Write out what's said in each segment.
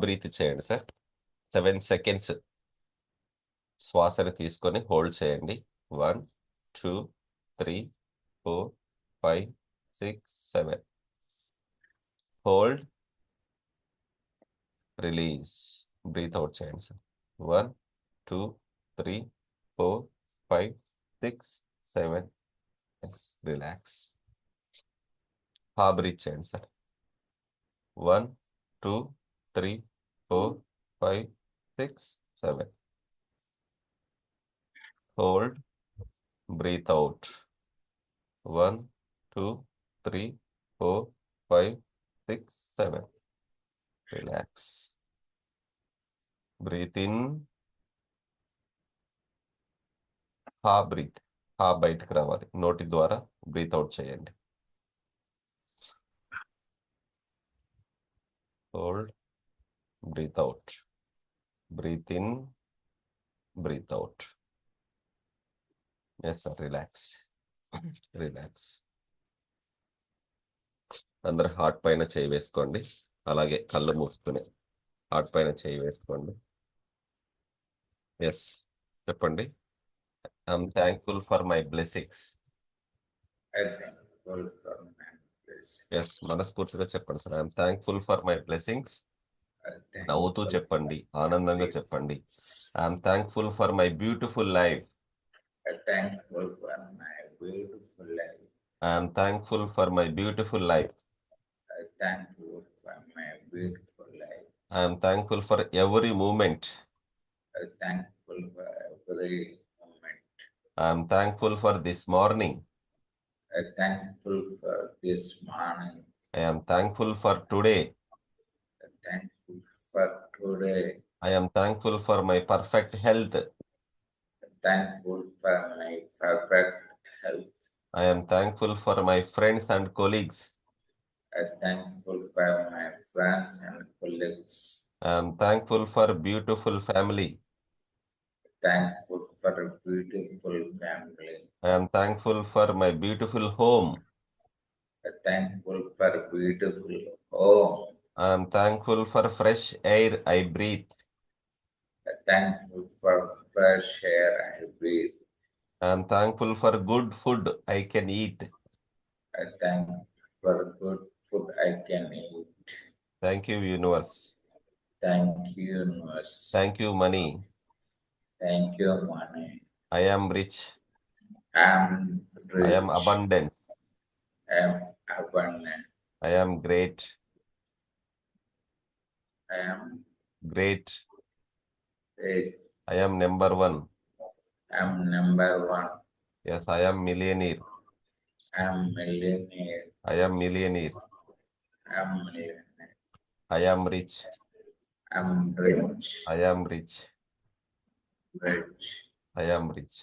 Breath చేయండి sir. 7 seconds శ్వాసని తీసుకొని హోల్డ్ చేయండి. 1 2 3 4 5 6 7. Hold, release. బ్రీత్ అవుట్ చేయండి సార్. 1 2 3 4 5 6 7. రిలాక్స్. బ్రీత్ చేయండి sir. 1 2 3 4 5 6 7. Hold, breathe out. 1 2 3 4 5 6 7. Relax. Breathe in. Breathe. బయటకు రావాలి. నోటి ద్వారా బ్రీత్ అవుట్ చేయండి. Hold, breathe out. Breath in, breath out. Yes sir. Relax. Relax. అందరు హార్ట్ పైన చేయి వేసుకోండి. అలాగే కళ్ళు మూసుకుని హార్ట్ పైన చేయి వేసుకోండి. ఎస్, చెప్పండి. I'm thankful for my blessings. Yes, మనస్ఫూర్తిగా చెప్పండి sir. I'm thankful for my blessings. నవ్వుతూ చెప్పండి, ఆనందంగా చెప్పండి. I'm thankful for my beautiful life. I'm thankful for my beautiful life. I'm thankful for every moment. I'm thankful for this morning. I am thankful for today. I am thankful for my perfect health. I am thankful for my friends and colleagues. I am thankful for beautiful family. I am thankful for my beautiful home. I am thankful for fresh air I breathe. I am thankful for good food I can eat. Thank you, universe. Thank you, money. I am rich. I am abundant. I am great. Great. I am number one. Yes, I am millionaire. I am millionaire. I am rich. I am rich. I am rich.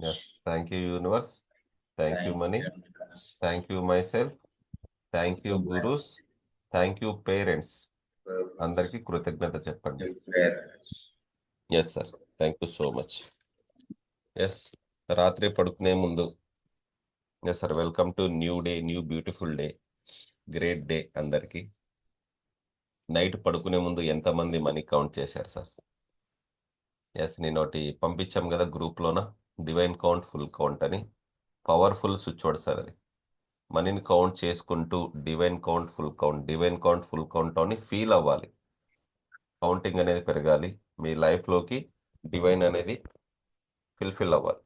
Yes, thank you, universe. Thank you, money. Thank you, myself. Thank you, gurus. Thank you, parents. అందరికీ కృతజ్ఞత చెప్పండి. Yes sir, thank you so much. Yes, రాత్రి పడుకునే ముందు yes sir, welcome to new day, new beautiful day, great day అందరికీ. Night పడుకునే ముందు ఎంతమంది మనీ కౌంట్ చేశారు సార్? ఎస్, నేను ఒకటి పంపించాం కదా గ్రూప్లోన, డివైన్ కౌంట్, ఫుల్ కౌంట్ అని. పవర్ఫుల్ స్విచ్ వర్డ్ సార్ అది. మనీని కౌంట్ చేసుకుంటూ divine count, full count, divine count, full count అని ఫీల్ అవ్వాలి. కౌంటింగ్ అనేది పెరగాలి. మీ లైఫ్లోకి డివైన్ అనేది ఫిల్ అవ్వాలి.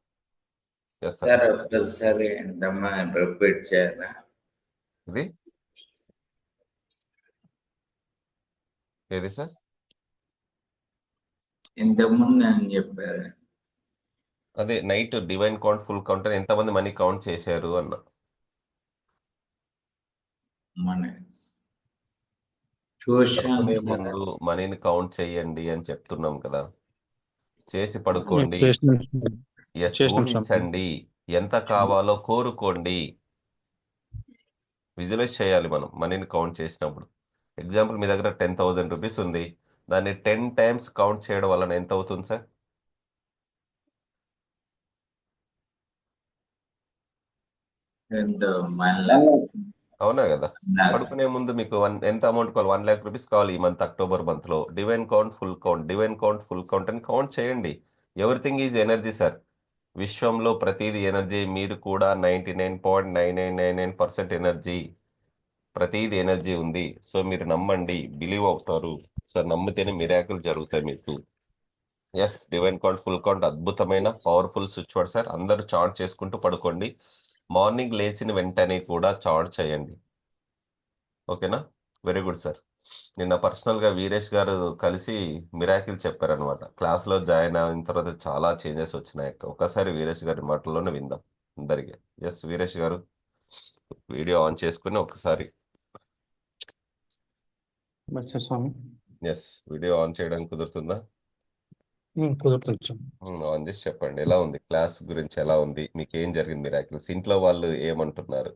Yes sir. ఒక్కసారి రిపీట్ చేయాలా? ఇది ఏది సార్? ఇంతకుముందు అని చెప్పారు. అదే night divine count, full count అని ఎంతమంది మనీ కౌంట్ చేశారు అన్న. పడుకునే ముందు మనీని కౌంట్ చేయండి అని చెప్తున్నాం కదా. చేసి పడుకోండి. ఊహించండి, ఎంత కావాలో కోరుకోండి. విజువలైజ్ చేయాలి మనం మనీని కౌంట్ చేసినప్పుడు. ఎగ్జాంపుల్ మీ దగ్గర 10,000 రూపీస్ ఉంది, దాన్ని 10 టైమ్స్ కౌంట్ చేయడం వలన ఎంత అవుతుంది సార్? And 1 lakh. అవునా కదా? Lakh. పడుకునే ముందు మీకు ఎంత అమౌంట్ కావాలి? 1,00,000 రూపీస్ కావాలి ఈ మంత్ అక్టోబర్ మంత్లో. Divine count, full count, divine count, full count అని కౌంట్ చేయండి. Everything is energy sir. విశ్వంలో ప్రతిదీ ఎనర్జీ. మీరు కూడా 99.9999% ఎనర్జీ. ప్రతిదీ ఎనర్జీ ఉంది. సో మీరు నమ్మండి, బిలీవ్ అవుతారు సార్. నమ్మితేనే మిరాకిల్ జరుగుతాయి మీకు. Yes, divine count, full count అద్భుతమైన పవర్ఫుల్ స్విచ్ వర్డ్ సార్. అందరూ చార్ట్ చేసుకుంటూ పడుకోండి. మార్నింగ్ లేచిన వెంటనే కూడా చార్ట్ చేయండి. ఓకేనా? Very good sir. నిన్న పర్సనల్గా వీరేష్ గారు కలిసి మిరాకిల్ చెప్పారనమాట. క్లాస్లో జాయిన్ అయిన తర్వాత చాలా చేంజెస్ వచ్చినాయి. ఒకసారి వీరేష్ గారి మాటల్లోనే విందాం అందరికీ. ఎస్ వీరేష్ గారు, వీడియో ఆన్ చేసుకుని ఒకసారి. స్వామి ఎస్, వీడియో ఆన్ చేయడానికి కుదురుతుందా? కుదురుతుంది. ఆన్ చేసి చెప్పండి, ఎలా ఉంది క్లాస్ గురించి, ఎలా ఉంది, మీకు ఏం జరిగింది మిరాకిల్స్, ఇంట్లో వాళ్ళు ఏమంటున్నారు?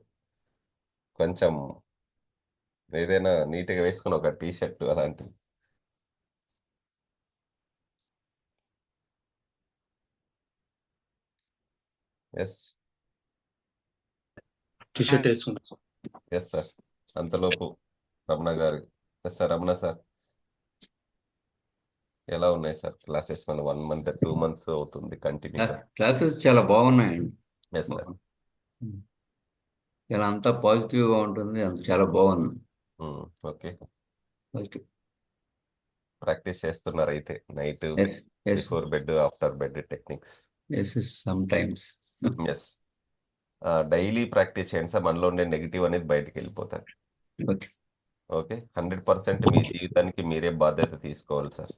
కొంచెం ఏదైనా నీట్గా వేసుకుని ఒక టీ షర్ట్ అలాంటివి. ఎస్ టీ షర్ట్ వేసుకుంటాం. Yes sir. అంతలోపు రమణ గారు. ఎస్ సార్, రమణ సార్, ఎలా ఉన్నాయి సార్ క్లాసెస్? మన 1 month 2 months అవుతుంది కంటిన్యూగా. క్లాసెస్ చాలా బాగున్నాయండి. Yes sir. చాలా అంతా పాజిటివ్గా ఉంటుంది, అంత చాలా బాగుంది. Okay, positive. ప్రాక్టీస్ చేస్తున్నారు అయితే night yes yes before bed, after bed techniques. Yes sometimes. Yes, daily practice చేయండి సార్. మనలో ఉండే నెగిటివ్ అనేది బయటికి వెళ్ళిపోతాయి. ఓకే. ఓకే, 100% మీ జీవితానికి మీరే బాధ్యత తీసుకోవాలి సార్.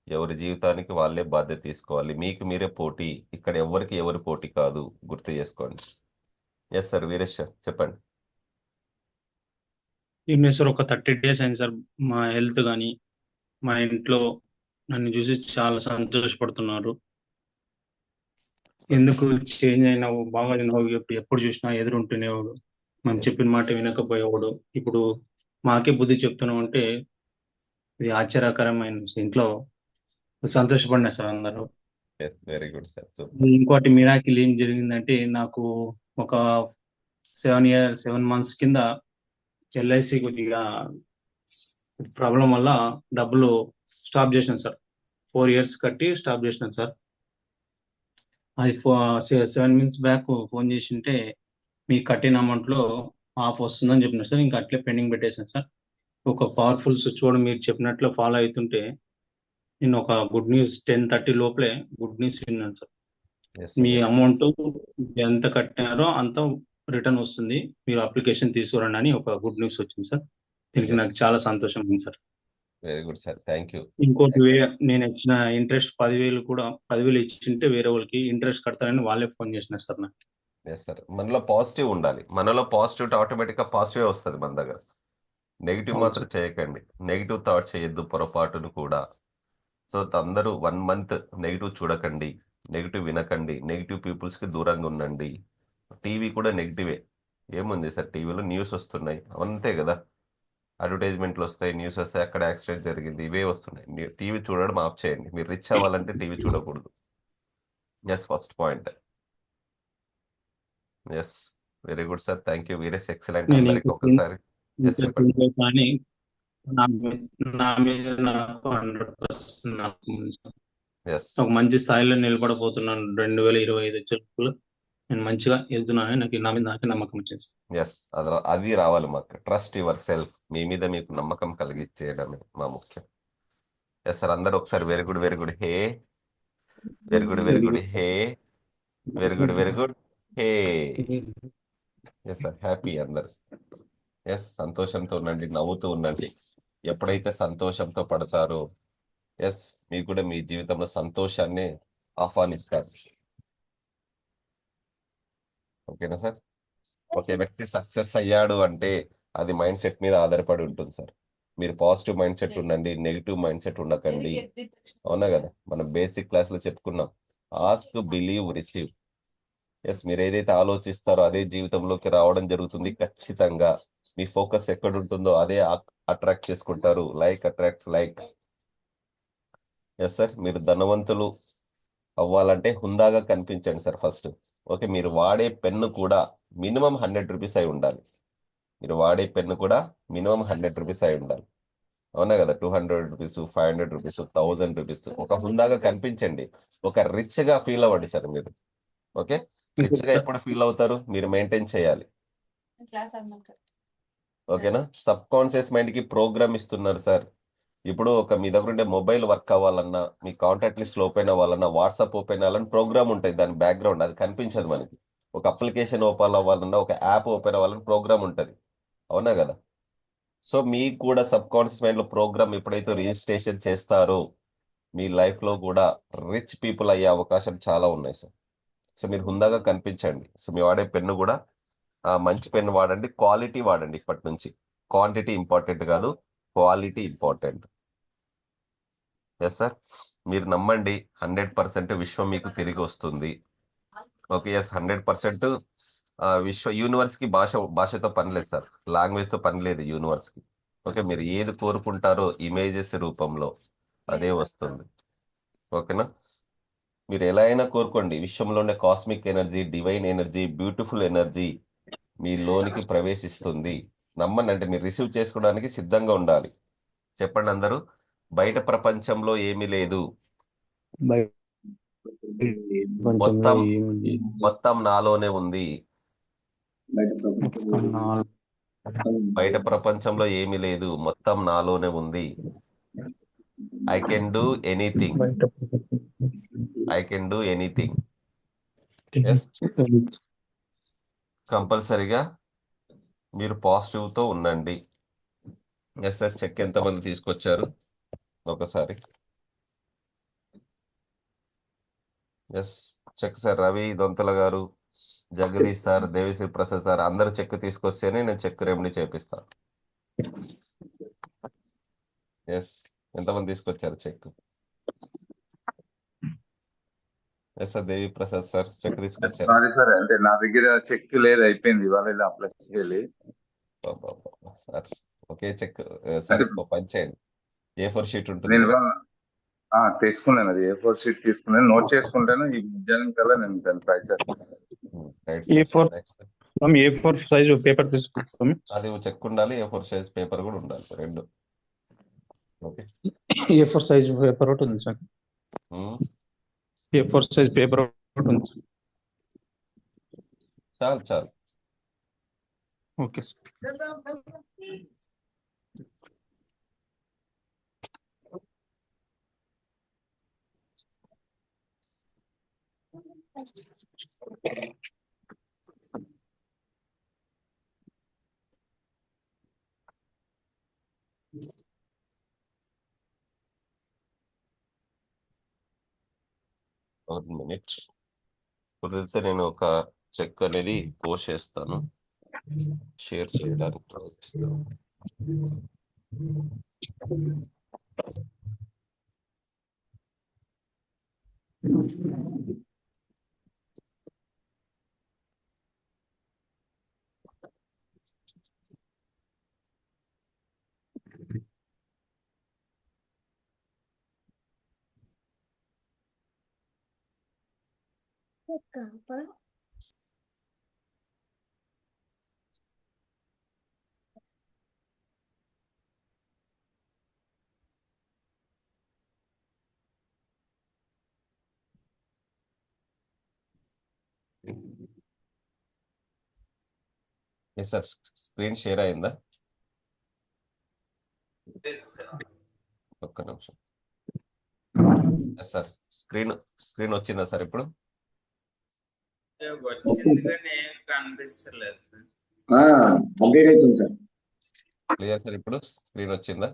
ఎవరి జీవితానికి వాళ్ళే బాధ్యత తీసుకోవాలి. మీకు మీరే పోటీ. ఇక్కడ ఎవరికి ఎవరి పోటీ కాదు, గుర్తు చేసుకోండి. ఎస్ సార్, వీరేష్ సార్ చెప్పండి. ఏం సార్, ఒక 30 days అయింది సార్. మా హెల్త్ కానీ మా ఇంట్లో నన్ను చూసి చాలా సంతోషపడుతున్నారు. ఎందుకు చేంజ్ అయినావు, బాగా అయినావు, ఎప్పుడు చూసినా ఎదురుంటునేవాడు, మనం చెప్పిన మాట వినకపోయేవాడు, ఇప్పుడు మాకే బుద్ధి చెప్తున్నావు అంటే ఇది ఆశ్చర్యకరమైన విషయం. ఇంట్లో సంతోషపడినా సార్ అందరూ. Very good sir, super. ఇంకోటి మిరాకిల్ ఏం జరిగిందంటే, నాకు ఒక 7 months కింద ఎల్ఐసి కొద్దిగా ప్రాబ్లం వల్ల డబ్బులు స్టాప్ చేసినాను సార్. 4 years కట్టి స్టాప్ చేసినాను సార్. అది 7 months బ్యాక్ ఫోన్ చేసింటే మీకు కట్టిన అమౌంట్లో ఆఫ్ వస్తుందని చెప్పినారు సార్. ఇంకా అట్లే పెండింగ్ పెట్టేశాను సార్. ఒక పవర్ఫుల్ స్విచ్ కూడా మీరు చెప్పినట్లు ఫాలో అవుతుంటే నేను ఒక గుడ్ న్యూస్ 10:30 లోపలే గుడ్ న్యూస్ విన్నాను సార్. మీ అమౌంట్ ఎంత కట్టినారో అంత రిటర్న్ వస్తుంది, మీరు అప్లికేషన్ తీసుకురండి అని ఒక గుడ్ న్యూస్ వచ్చింది సార్. దీనికి నాకు చాలా సంతోషం ఉంది sir. Very good sir, thank you. ఇంకోటి నేను ఇచ్చిన ఇంట్రెస్ట్ 10,000 కూడా 10,000 ఇచ్చింటే వేరే వాళ్ళకి ఇంట్రెస్ట్ కడతారని వాళ్ళే ఫోన్ చేసినారు సార్ నాకు. ఎస్ సార్, మనలో పాజిటివ్ ఉండాలి. మనలో పాజిటివ్ ఆటోమేటిక్గా పాజిటివ్ వస్తుంది మన దగ్గర. నెగిటివ్ అవును మాత్రం చేయకండి. నెగిటివ్ థాట్ చేయొద్దు పొరపాటును కూడా. సో అందరూ 1 month నెగిటివ్ చూడకండి, నెగిటివ్ వినకండి, నెగిటివ్ పీపుల్స్కి దూరంగా ఉండండి. టీవీ కూడా నెగిటివే. ఏముంది సార్, టీవీలో న్యూస్ వస్తున్నాయి అంతే కదా, అడ్వర్టైజ్మెంట్లు వస్తాయి, న్యూస్ వస్తాయి, అక్కడ యాక్సిడెంట్ జరిగింది, ఇవే వస్తున్నాయి. టీవీ చూడడం ఆఫ్ చేయండి. మీరు రిచ్ అవ్వాలంటే టీవీ చూడకూడదు. Yes, first point. Yes, very good sir, thank you Veeresh, excellent. నేను అందరికి ఒకసారి ఎస్ చెప్పండి. కానీ నా మీద నాకు 100% నమ్మకం ఉంది సార్. ఎస్ ఒక మంచి స్థాయిలో నిలబడబోతున్నాను. 2025 వచ్చేటప్పుడు నేను మంచిగా వెళ్తున్నానని నాకు నా మీద నాకే నమ్మకం వచ్చింది సార్. ఎస్, అది రావాలి మాకు. Trust your self. మీ మీద మీకు నమ్మకం కలిగించేయడమే మా ముఖ్యం. ఎస్ సార్, అందరూ ఒకసారి very good, very good, hey, very good, very good, hey, very good, very good, hey. Yes sir, happy అందరు. ఎస్, సంతోషంతో ఉండండి, నవ్వుతూ ఉండండి. ఎప్పుడైతే సంతోషంతో పడతారో ఎస్, మీకు కూడా మీ జీవితంలో సంతోషాన్ని ఆహ్వానిస్తారు. ఓకేనా సార్? ఒక వ్యక్తి సక్సెస్ అయ్యాడు అంటే అది మైండ్ సెట్ మీద ఆధారపడి ఉంటుంది సార్. మీరు పాజిటివ్ మైండ్ సెట్ ఉండండి, నెగిటివ్ మైండ్ సెట్ ఉండకండి. అవునా కదా, మనం బేసిక్ క్లాస్లో చెప్పుకున్నాం, ఆస్క్, బిలీవ్, రిసీవ్. ఎస్, మీరు ఏదైతే ఆలోచిస్తారో అదే జీవితంలోకి రావడం జరుగుతుంది ఖచ్చితంగా. మీ ఫోకస్ ఎక్కడ ఉంటుందో అదే అట్రాక్ట్ చేసుకుంటారు. Like attracts like. Yes sir, మీరు ధనవంతులు అవ్వాలంటే హుందాగా కనిపించండి సార్ ఫస్ట్. ఓకే, మీరు వాడే పెన్ను కూడా మినిమం 100 రూపీస్ అయి ఉండాలి. మీరు వాడే పెన్ను కూడా మినిమం 100 రూపీస్ అయి ఉండాలి. అవునా కదా? 200 రూపీస్, 500 రూపీస్, 1000 రూపీస్. ఒక హుందాగా కనిపించండి. ఒక రిచ్ గా ఫీల్ అవ్వండి సార్ మీరు. ఓకే, రిచ్ గా ఎప్పుడు ఫీల్ అవుతారు? మీరు మెయింటైన్ చేయాలి. ఓకేనా? సబ్ కాన్షియస్ మైండ్ కి ప్రోగ్రామ్ ఇస్తున్నారు సార్. ఇప్పుడు మీ దగ్గర ఉండే మొబైల్ వర్క్ అవ్వాలన్నా, మీ కాంటాక్ట్ లిస్ట్ ఓపెన్ అవ్వాలన్నా, వాట్సాప్ ఓపెన్ అవ్వాలన్నా ప్రోగ్రామ్ ఉంటుంది. దాని బ్యాక్గ్రౌండ్ అది కనిపించదు మనకి. ఒక అప్లికేషన్ ఓపెన్ అవ్వాలన్నా, ఒక యాప్ ఓపెన్ అవ్వాలన్నా ప్రోగ్రామ్ ఉంటుంది. అవునా కదా? సో మీకు కూడా సబ్ కాన్షియస్ మైండ్ లో ప్రోగ్రామ్ ఎప్పుడైతే రిజిస్ట్రేషన్ చేస్తారో మీ లైఫ్ లో కూడా రిచ్ పీపుల్ అయ్యే అవకాశం చాలా ఉన్నాయి సార్. సో మీరు హుందాగా కనిపించండి. సో మీ వాడే పెన్ను కూడా మంచి పెన్ను వాడండి, క్వాలిటీ వాడండి. ఇప్పటి నుంచి క్వాంటిటీ ఇంపార్టెంట్ కాదు, క్వాలిటీ ఇంపార్టెంట్. ఎస్ సార్, మీరు నమ్మండి, 100% విశ్వం మీకు తిరిగి వస్తుంది. ఓకే, ఎస్, 100% యూనివర్స్ కి భాషతో పని లేదు సార్, లాంగ్వేజ్ తో పని లేదు యూనివర్స్ కి. ఓకే, మీరు ఏది కోరుకుంటారో ఇమేజెస్ రూపంలో అదే వస్తుంది. ఓకేనా? మీరు ఎలా అయినా కోరుకోండి, విశ్వంలోనే cosmic energy, divine energy, beautiful energy మీ లోనికి ప్రవేశిస్తుంది. నమ్మండి, అంటే మీరు రిసీవ్ చేసుకోవడానికి సిద్ధంగా ఉండాలి. చెప్పండి అందరూ, బయట ప్రపంచంలో ఏమీ లేదు, ప్రపంచంలో మొత్తం ఏముంది? మొత్తం నాలోనే ఉంది. మొత్తం బయట ప్రపంచంలో ఏమీ లేదు, మొత్తం నాలోనే ఉంది. I can do anything. బయట I can do anything. Yes, కంపల్సరిగా మీరు పాజిటివ్ తో ఉండండి. ఎస్ సార్, చెక్ ఎంతమంది తీసుకొచ్చారు ఒకసారి? Yes, check sir. Ravi Dontala garu, Jagadish sir, Devisri Prasad sir, అందరూ చెక్ తీసుకొస్తేనే నేను చెక్ రెమెడీ చేపిస్తాను. ఎస్, ఎంతమంది తీసుకొచ్చారు check? Yes sir, Devi Prasad sir check తీసుకొచ్చారు. సారీ సార్, అంటే నా దగ్గర చెక్ లేదు, అయిపోయింది ఇవాళ అప్లై చేయాలి సార్. Okay, check sir. అంటే పని చేయండి, A4 షీట్ ఉంటుంది నేను కదా. తీసుకున్నాను, అది A4 షీట్ తీసుకున్నాను, నోట్ చేసుకుంటాను. ఈ మధ్యాహ్నం కల్లా నేను దాన్ని ట్రై చేస్తాను. Right A4 sir. A4 size paper తీసుకుంటాం. అది చెక్ ఉండాలి, A4 సైజ్ పేపర్ కూడా ఉండాలి, రెండు. ఓకే, A4 సైజు పేపర్ ఒకటి ఉంది సార్. A4 సైజ్ పేపర్ ఒకటి ఉంది సార్. చాలు చాలు. Okay sir. ఒక మినిట్ కుదిరితే నేను ఒక చెక్ అనేది పోస్ట్ చేస్తాను, షేర్ చేయడానికి ప్రయత్నిస్తాను. ఎస్ సార్, స్క్రీన్ షేర్ అయిందా? ఒక్క నిమిషం. ఎస్ సార్, స్క్రీన్ వచ్చిందా సార్ ఇప్పుడు? కనిపిస్తలేదు సార్. అప్డేట్ అవుతుంది సార్. క్లియర్ సార్, ఇప్పుడు స్క్రీన్ వచ్చిందా?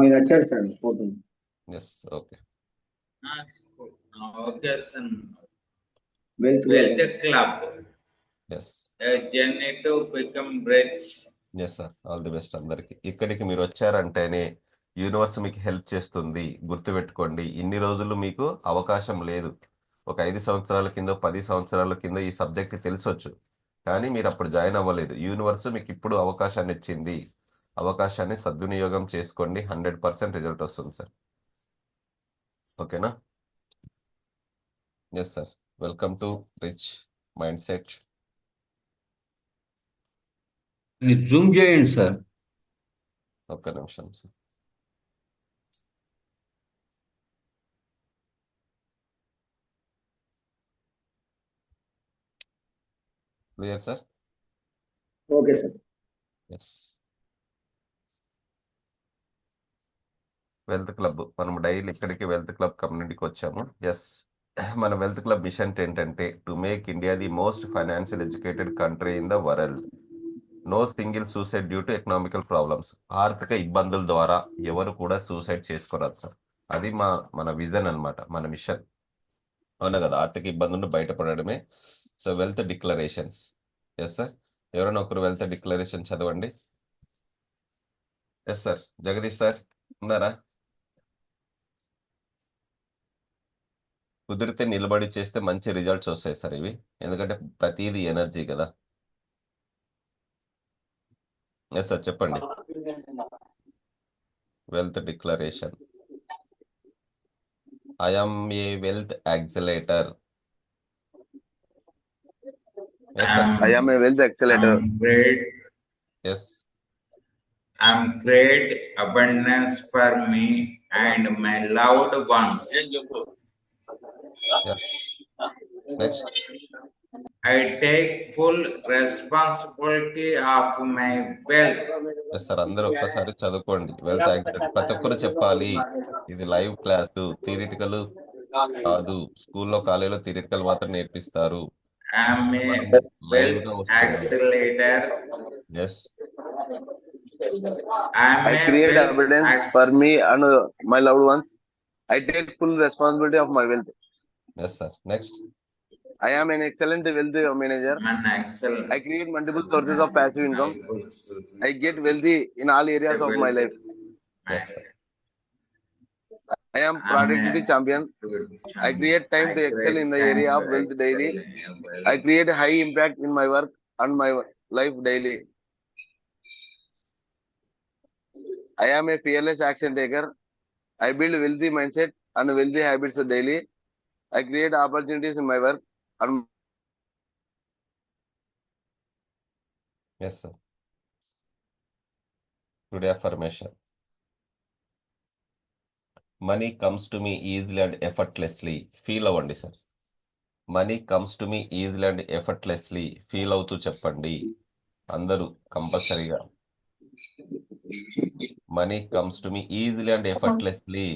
మీరు వచ్చారు sir photo. Yes, okay. Okay sir. Wealth club yes, journey to become rich. Yes sir, all the best అందరికి. ఇక్కడికి మీరు వచ్చారంటేనే యూనివర్స్ మీకు హెల్ప్ చేస్తుంది. గుర్తుపెట్టుకోండి, ఇన్ని రోజులు మీకు అవకాశం లేదు. ఒక 5 సంవత్సరాల కింద 10 సంవత్సరాల కింద ఈ సబ్జెక్ట్ తెలిసొచ్చు, కానీ మీరు అప్పుడు జాయిన్ అవ్వలేదు. యూనివర్స్ మీకు ఇప్పుడు అవకాశాన్ని ఇచ్చింది. అవకాశాన్ని సద్వినియోగం చేసుకోండి. 100% రిజల్ట్ వస్తుంది సార్. ఓకేనా? Yes sir. Welcome to rich mindset. మీరు జూమ్ చేయండి సార్. ఒక్క నిమిషం sir. Clear sir? Okay sir. Yes. Wealth club, మనం డైలీ ఇక్కడికి వెల్త్ క్లబ్ కమ్యూనిటీకి వచ్చాము. ఎస్, మన వెల్త్ క్లబ్ మిషన్ ఏంటంటే to make India the most financial educated country in the world. No single suicide due to economical problems. ఆర్థిక ఇబ్బందుల ద్వారా ఎవరు కూడా సూసైడ్ చేసుకోరాదు సార్. అది మన విజన్ అన్నమాట, మన మిషన్. అవునా కదా? ఆర్థిక ఇబ్బందులను బయటపడడమే. So wealth declarations. Yes sir. ఎవరైనా ఒకరు వెల్త్ డిక్లరేషన్ చదవండి. Yes sir. జగదీష్ సార్ ఉన్నారా? కుదిరితే నిలబడి చేస్తే మంచి రిజల్ట్స్ వస్తాయి సార్ ఇవి, ఎందుకంటే ప్రతిదీ ఎనర్జీ కదా. ఎస్ సార్, చెప్పండి. Wealth declaration. I'm a wealth accelerator. Yes sir. I am a wealth accelerator. I'm great abundance for me and my loved ones. Next. I take full responsibility of my wealth. Yes sir. అందరూ ఒక్కసారి చదువుకోండి. Wealth accelerator ప్రతి ఒక్కరు చెప్పాలి. ఇది live class, theoretical కాదు. స్కూల్లో కాలేజీలో థియరిటికల్ మాత్రం నేర్పిస్తారు. I'm a లైవ్ గా wealth వస్తుంది. accelerator. Yes. I'm I a create wealth abundance for me and my loved ones. I take full responsibility of my wealth. Yes sir. Next. I am an excellent wealth manager. an excellent. I create multiple sources of passive income. I get wealthy in all areas of my life. Yes sir. I am productivity champion. I create time to excel in the area of wealth daily. I create high impact in my work and my life daily. I am a fearless action taker. I build wealthy mindset and wealthy habits daily. I create opportunities in my work and yes sir. Today affirmation. Money comes to me easily and effortlessly. Feel అవ్వండి sir. Money comes to me easily and effortlessly. Feel అవుతూ చెప్పండి అందరూ కంపల్సరీగా. Money comes to me easily and effortlessly.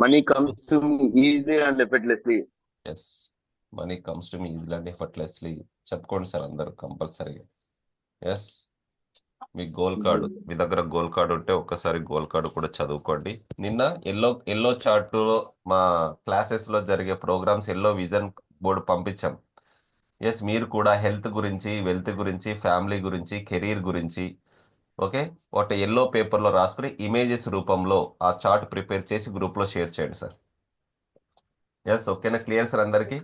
money comes to me easily and effortlessly. Yes, money comes to me easily and effortlessly. చెప్పుకోండి sir అందరూ కంపల్సరీగా. Yes. మీ goal card, మీ దగ్గర గోల్ కార్డు ఉంటే ఒక్కసారి గోల్ కార్డు కూడా చదువుకోండి. నిన్న ఎల్లో చార్టులో మా క్లాసెస్లో జరిగే ప్రోగ్రామ్స్ ఎల్లో విజన్ బోర్డు పంపించాం. ఎస్, మీరు కూడా హెల్త్ గురించి, వెల్త్ గురించి, ఫ్యామిలీ గురించి, కెరీర్ గురించి, ఓకే, ఒకటి ఎల్లో పేపర్లో రాసుకుని ఇమేజెస్ రూపంలో ఆ చార్ట్ ప్రిపేర్ చేసి గ్రూప్లో షేర్ చేయండి సార్. ఎస్, ఓకేనా? క్లియర్ సార్ అందరికీ?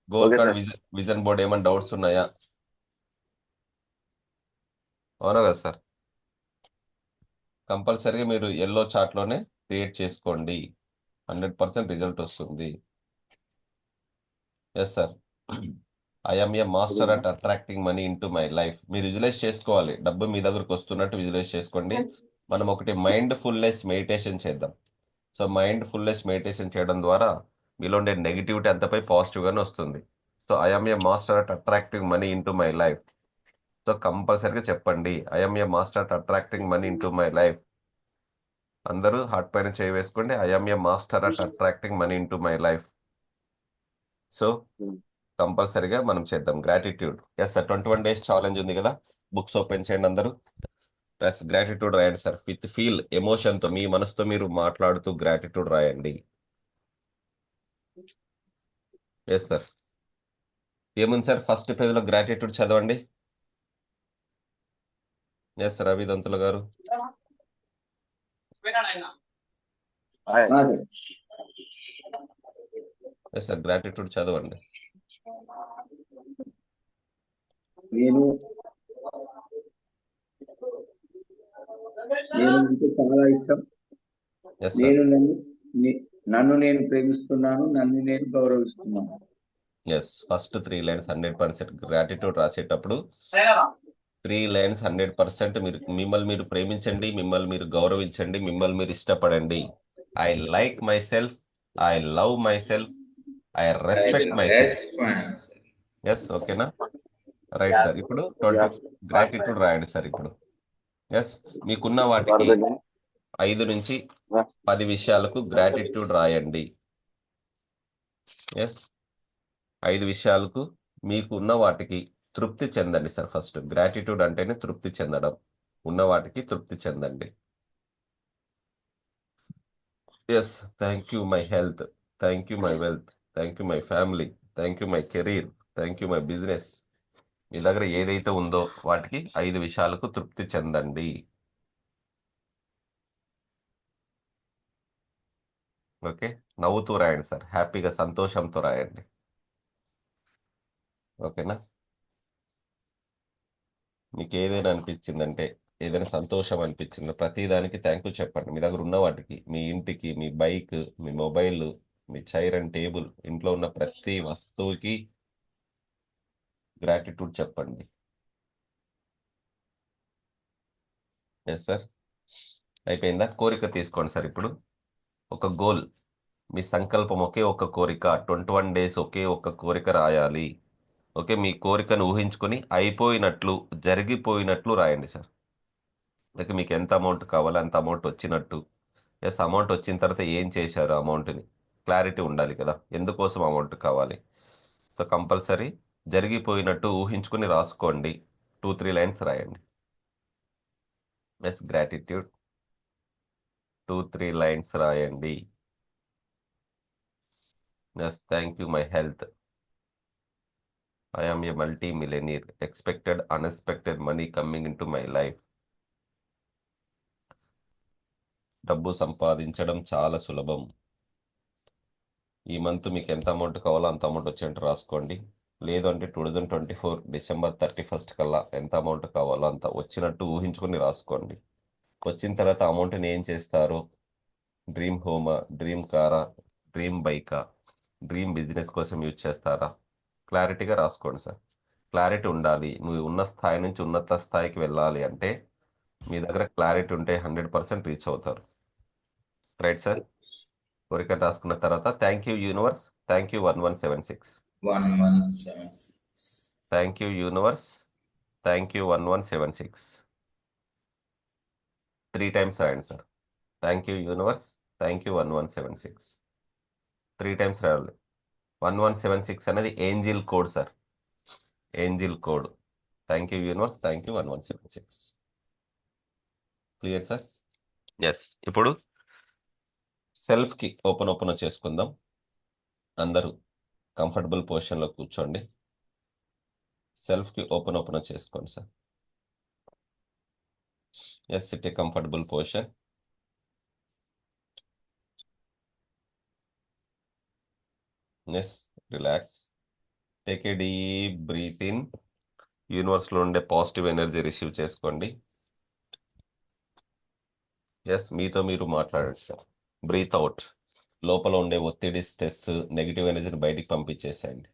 Goal Okay, card, sir. Vision board ఏమైనా డౌట్స్ ఉన్నాయా? అవునా కదా సార్? కంపల్సరీగా మీరు ఎల్లో చార్ట్లోనే క్రియేట్ చేసుకోండి. 100% రిజల్ట్ వస్తుంది. Yes sir. I'm a master at attracting money into my life. మీరు విజువలైజ్ చేసుకోవాలి, డబ్బు మీ దగ్గరకు వస్తున్నట్టు విజువలైజ్ చేసుకోండి. మనం ఒకటి మైండ్ ఫుల్నెస్ మెడిటేషన్ చేద్దాం. సో మైండ్ ఫుల్నెస్ మెడిటేషన్ చేయడం ద్వారా మీలో ఉండే నెగిటివిటీ అంతపై పాజిటివ్గానే వస్తుంది. So I'm a master at attracting money into my life. So కంపల్సరీగా చెప్పండి, I'm a master at attracting money into my life. అందరూ హార్ట్ పైన చేయి వేసుకోండి. I'm a master at attracting money into my life. So కంపల్సరీగా మనం చేద్దాం. Gratitude. Yes sir. 21 days challenge ఉంది కదా, బుక్స్ ఓపెన్ చేయండి అందరూ. ప్లస్ గ్రాటిట్యూడ్ రాయండి సార్. విత్ ఫీల్, ఎమోషన్తో, మీ మనసుతో మీరు మాట్లాడుతూ గ్రాటిట్యూడ్ రాయండి. Yes sir. ఏముంది సార్? ఫస్ట్ పేజ్లో గ్రాటిట్యూడ్ చదవండి. ఎస్ రవి దంతుల గారు. Hi. ఎస్ సార్ గ్రాటిట్యూడ్ చదవండి. నేను అంటే చాలా ఇష్టం. Yes sir. నన్ను నేను ప్రేమిస్తున్నాను, నన్ను నేను గౌరవిస్తున్నాను. ఎస్ ఫస్ట్ 3 లైన్స్ 100% గ్రాటిట్యూడ్ రాసేటప్పుడు 3 లైన్స్ 100% మీరు మిమ్మల్ని మీరు ప్రేమించండి, మిమ్మల్ని మీరు గౌరవించండి, మిమ్మల్ని మీరు ఇష్టపడండి. I like myself, I love myself, I respect myself. Yes ఓకేనా? Right sir. ఇప్పుడు 20 గ్రాటిట్యూడ్ రాయండి సార్. ఇప్పుడు ఎస్ మీకున్న వాటికి 5 నుంచి 10 విషయాలకు గ్రాటిట్యూడ్ రాయండి. ఎస్ 5 విషయాలకు మీకు ఉన్న వాటికి తృప్తి చెందండి సార్. ఫస్ట్ గ్రాటిట్యూడ్ అంటేనే తృప్తి చెందడం. ఉన్న వాటికి తృప్తి చెందండి. Yes thank you my health, thank you my wealth, thank you my family, thank you my career, thank you my business. మీ దగ్గర ఏదైతే ఉందో వాటికి 5 విషయాలకు తృప్తి చెందండి. ఓకే నవ్వుతూ రాయండి సార్. హ్యాపీగా సంతోషంతో రాయండి. ఓకేనా? మీకు ఏదైనా అనిపించిందంటే, ఏదైనా సంతోషం అనిపించింది, ప్రతిదానికి థ్యాంక్ యూ చెప్పండి. మీ దగ్గర ఉన్న వాటికి, మీ ఇంటికి, మీ బైక్, మీ మొబైల్, మీ చైర్ అండ్ టేబుల్, ఇంట్లో ఉన్న ప్రతి వస్తువుకి గ్రాటిట్యూడ్ చెప్పండి. Yes sir. అయిపోయిందా? కోరిక తీసుకోండి సార్. ఇప్పుడు ఒక గోల్, మీ సంకల్పం ఒకే ఒక కోరిక, 21 డేస్ ఒకే ఒక కోరిక రాయాలి. ఓకే మీ కోరికను ఊహించుకొని అయిపోయినట్లు, జరిగిపోయినట్లు రాయండి సార్. ఓకే మీకు ఎంత అమౌంట్ కావాలో అంత అమౌంట్ వచ్చినట్టు. ఎస్ అమౌంట్ వచ్చిన తర్వాత ఏం చేశారు అమౌంట్ని క్లారిటీ ఉండాలి కదా, ఎందుకోసం అమౌంట్ కావాలి. సో కంపల్సరీ జరిగిపోయినట్టు ఊహించుకొని రాసుకోండి. 2-3 లైన్స్ రాయండి. ఎస్ గ్రాటిట్యూడ్ 2-3 లైన్స్ రాయండి. Yes thank you my health, I am a multi-millionaire. Expected, unexpected money coming into my life. డబ్బు సంపాదించడం చాలా సులభం. ఈ మంత్ మీకు ఎంత అమౌంట్ కావాలో అంత అమౌంట్ వచ్చేట్టు రాసుకోండి. లేదు అంటే 2024 డిసెంబర్ 31 కల్లా ఎంత అమౌంట్ కావాలో అంత వచ్చినట్టు ఊహించుకొని రాసుకోండి. వచ్చిన తర్వాత అమౌంట్ని ఏం చేస్తారో, డ్రీమ్ హోమా, డ్రీమ్ కారా, డ్రీమ్ బైకా, డ్రీమ్ బిజినెస్ కోసం యూజ్ చేస్తారా, క్లారిటీగా రాసుకోండి సార్. క్లారిటీ ఉండాలి. నువ్వు ఉన్న స్థాయి నుంచి ఉన్నత స్థాయికి వెళ్ళాలి అంటే మీ దగ్గర క్లారిటీ ఉంటే 100% రీచ్ అవుతారు. Right sir. కోరిక రాసుకున్న తర్వాత thank you universe, thank you 1176, thank you universe, thank you 1176 3 times రాయండి sir. Thank you universe, thank you 1176 3 times రాయాలి. 1176 అనేది angel code sir, angel code. థ్యాంక్ you universe, thank you 1176. Clear sir? Yes. ఇప్పుడు సెల్ఫ్కి open చేసుకుందాం. అందరూ comfortable పొజిషన్లో కూర్చోండి. సెల్ఫ్కి ఓపెన్ చేసుకోండి sir. Yes sit a comfortable position. Yes relax. Take a deep breath in. యూనివర్స్లో ఉండే పాజిటివ్ ఎనర్జీ రిసీవ్ చేసుకోండి. ఎస్ మీతో మీరు మాట్లాడండి సార్. Breath out. లోపల ఉండే ఒత్తిడి, స్ట్రెస్, నెగిటివ్ ఎనర్జీని బయటికి పంపించేసేయండి.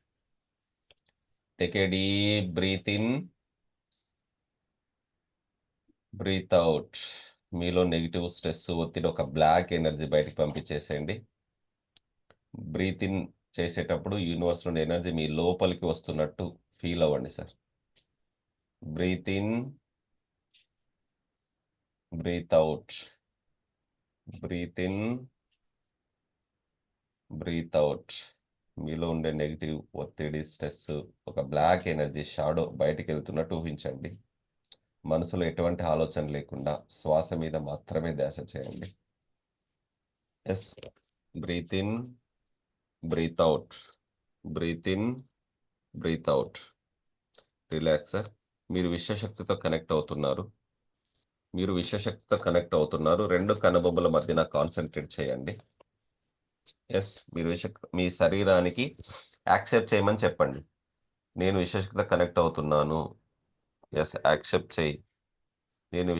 Take a deep breath in, breath out. మీలో నెగిటివ్, స్ట్రెస్, ఒత్తిడి, ఒక బ్లాక్ ఎనర్జీ బయటికి పంపించేసేయండి. బ్రీత్ ఇన్ చేసేటప్పుడు యూనివర్స్ నుండి ఎనర్జీ మీ లోపలికి వస్తున్నట్టు ఫీల్ అవ్వండి sir. Breath in, breath out, breath in, breath out. మీలో ఉండే నెగిటివ్, ఒత్తిడి, స్ట్రెస్, ఒక బ్లాక్ ఎనర్జీ, షాడో బయటికి వెళ్తున్నట్టు ఊహించండి. మనసులో ఎటువంటి ఆలోచన లేకుండా శ్వాస మీద మాత్రమే ధ్యాస చేయండి. Yes breathe in, breath out, breath in, breath out. Relax sir. మీరు విశ్వశక్తితో కనెక్ట్ అవుతున్నారు. రెండు కనుబొమ్మల మధ్యన కాన్సన్ట్రేట్ చేయండి. ఎస్, మీరు మీ శరీరానికి యాక్సెప్ట్ చేయమని చెప్పండి. నేను విశ్వశక్తితో కనెక్ట్ అవుతున్నాను. ఎస్, యాక్సెప్ట్ చేయి. నేను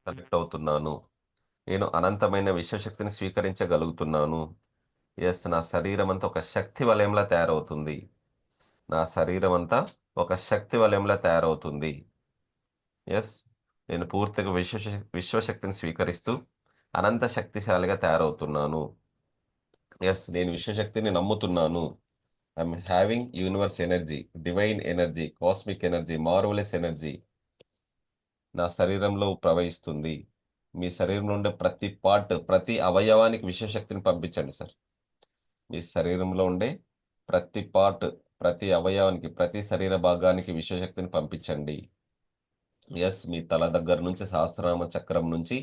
కనెక్ట్ అవుతున్నాను. నేను అనంతమైన విశ్వశక్తిని స్వీకరించగలుగుతున్నాను. ఎస్, నా శరీరం అంతా ఒక శక్తి వలయంలా తయారవుతుంది. నా శరీరం అంతా ఒక శక్తి వలయంలా తయారవుతుంది. ఎస్, నేను పూర్తిగా విశ్వశక్తిని స్వీకరిస్తూ అనంత శక్తిశాలిగా తయారవుతున్నాను. ఎస్, నేను విశ్వశక్తిని నమ్ముతున్నాను. I'm having universe energy, divine energy, cosmic energy, marvellous energy నా శరీరంలో ప్రవహిస్తుంది. మీ శరీరంలో ఉండే ప్రతి పార్ట్, ప్రతి అవయవానికి విశ్వశక్తిని పంపించండి సార్. మీ శరీరంలో ఉండే ప్రతి పార్ట్, ప్రతి అవయవానికి, ప్రతి శరీర భాగానికి విశ్వశక్తిని పంపించండి. ఎస్, మీ తల దగ్గర నుంచి సహస్రనామ చక్రం నుంచి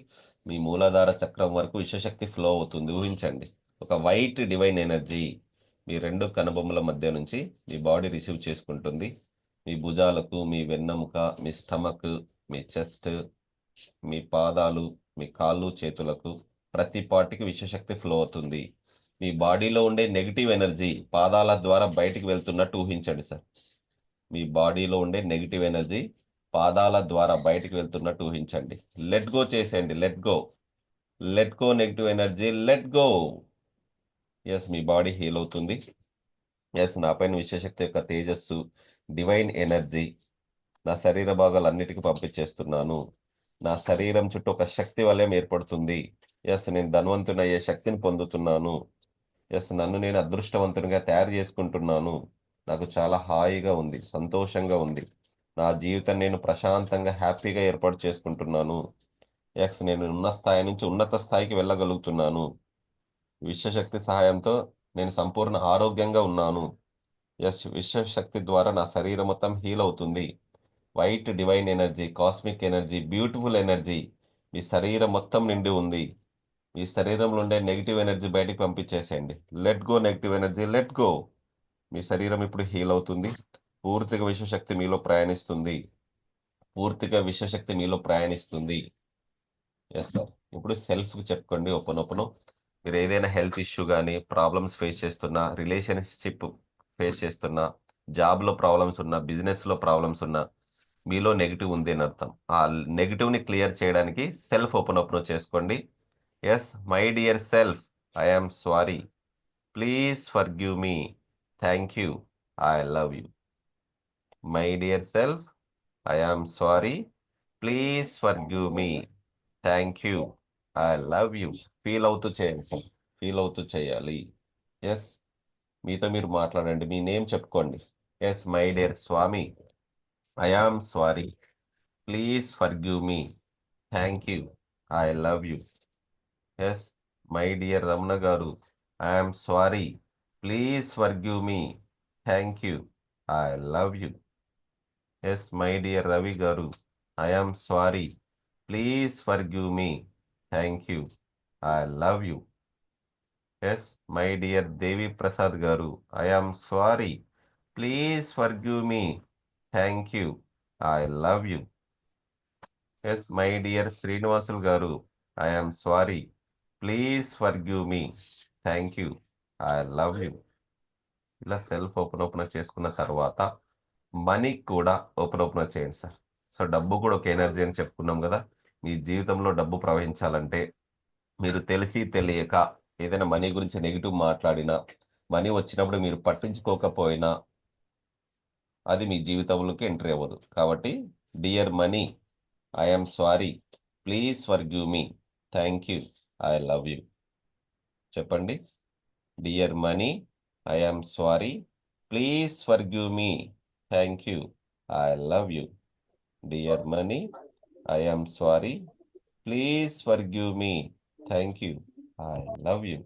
మీ మూలాధార చక్రం వరకు విశ్వశక్తి ఫ్లో అవుతుంది. ఊహించండి, ఒక వైట్ డివైన్ ఎనర్జీ మీ రెండు కనుబొమ్మల మధ్య నుంచి మీ బాడీ రిసీవ్ చేసుకుంటుంది. మీ భుజాలకు, మీ వెన్నెముక, మీ స్టమక్, మీ చెస్ట్, మీ పాదాలు, మీ కాళ్ళు, చేతులకు ప్రతి పార్టీకి విశ్వశక్తి ఫ్లో అవుతుంది. మీ బాడీలో ఉండే నెగిటివ్ ఎనర్జీ పాదాల ద్వారా బయటికి వెళ్తున్నట్టు ఊహించండి సార్. మీ బాడీలో ఉండే నెగిటివ్ ఎనర్జీ పాదాల ద్వారా బయటికి వెళ్తున్నట్టు ఊహించండి. లెట్ గో చేసేయండి. Let go, let go negative energy, let go. Yes, మీ బాడీ హీల్ అవుతుంది. ఎస్, నాపైన విశ్వశక్తి యొక్క తేజస్సు, డివైన్ ఎనర్జీ నా శరీర భాగాలన్నిటికీ పంపించేస్తున్నాను. నా శరీరం చుట్టూ ఒక శక్తి వలయం ఏర్పడుతుంది. ఎస్, నేను ధనవంతునయ్యే శక్తిని పొందుతున్నాను. ఎస్, నన్ను నేను అదృష్టవంతునిగా తయారు చేసుకుంటున్నాను. నాకు చాలా హాయిగా ఉంది, సంతోషంగా ఉంది. నా జీవితం నేను ప్రశాంతంగా, హ్యాపీగా ఏర్పాటు చేసుకుంటున్నాను. ఎస్, నేను ఉన్న స్థాయి నుంచి ఉన్నత స్థాయికి వెళ్ళగలుగుతున్నాను. విశ్వశక్తి సహాయంతో నేను సంపూర్ణ ఆరోగ్యంగా ఉన్నాను. ఎస్, విశ్వశక్తి ద్వారా నా శరీరం మొత్తం హీల్ అవుతుంది. White divine energy, cosmic energy, beautiful energy మీ శరీరం మొత్తం నిండి ఉంది. మీ శరీరంలో ఉండే నెగిటివ్ ఎనర్జీ బయటికి పంపించేసేయండి. Let go negative energy, let go. మీ శరీరం ఇప్పుడు హీల్ అవుతుంది. పూర్తిగా విశ్వశక్తి మీలో ప్రయాణిస్తుంది. పూర్తిగా విశ్వశక్తి మీలో ప్రయాణిస్తుంది. Yes sir. ఇప్పుడు సెల్ఫ్కి చెప్పుకోండి ఓపెన్ ఓపెన్. మీరు ఏదైనా హెల్త్ ఇష్యూ కానీ ప్రాబ్లమ్స్ ఫేస్ చేస్తున్నా, రిలేషన్షిప్ ఫేస్ చేస్తున్నా, జాబ్లో ప్రాబ్లమ్స్ ఉన్నా, బిజినెస్లో ప్రాబ్లమ్స్ ఉన్నా, మీలో నెగిటివ్ ఉంది అని అర్థం. ఆ నెగిటివ్ని క్లియర్ చేయడానికి సెల్ఫ్ ఓపెన్ ఓపెన్ చేసుకోండి. Yes, my dear self, I am sorry, please forgive me, thank you, I love you. My dear self, I am sorry, please forgive me, thank you, I love you. Feel అవుతూ చేయండి sir, feel అవుతూ చేయాలి. Yes, మీతో మీరు మాట్లాడండి, మీ name చెప్పుకోండి. Yes, my dear Swami, I am sorry, please forgive me, thank you, I love you. Yes, my dear Ramana garu, I am sorry, please forgive me, thank you, I love you. Yes, my dear Ravi garu, I am sorry, please forgive me, thank you, I love you. Yes, my dear Devi Prasad garu, I am sorry, please forgive me, thank you, I love you. Yes, my dear Srinivasulu garu, I am sorry, please forgive me, thank you, I love you. ఇలా self open చేసుకున్న తర్వాత money కూడా open చేయండి sir. So డబ్బు కూడా ఒక energy అని చెప్పుకున్నాం కదా. మీ జీవితంలో డబ్బు ప్రవహించాలంటే మీరు తెలిసి తెలియక ఏదైనా మనీ గురించి నెగిటివ్ మాట్లాడినా, మనీ వచ్చినప్పుడు మీరు పట్టించుకోకపోయినా అది మీ జీవితంలోకి ఎంట్రీ అవ్వదు. కాబట్టి dear money, I am sorry, please forgive me, thank you, I love you. చెప్పండి. Dear money, I am sorry, please forgive me, thank you, I love you. Dear money, I am sorry, please forgive me, thank you, I love you.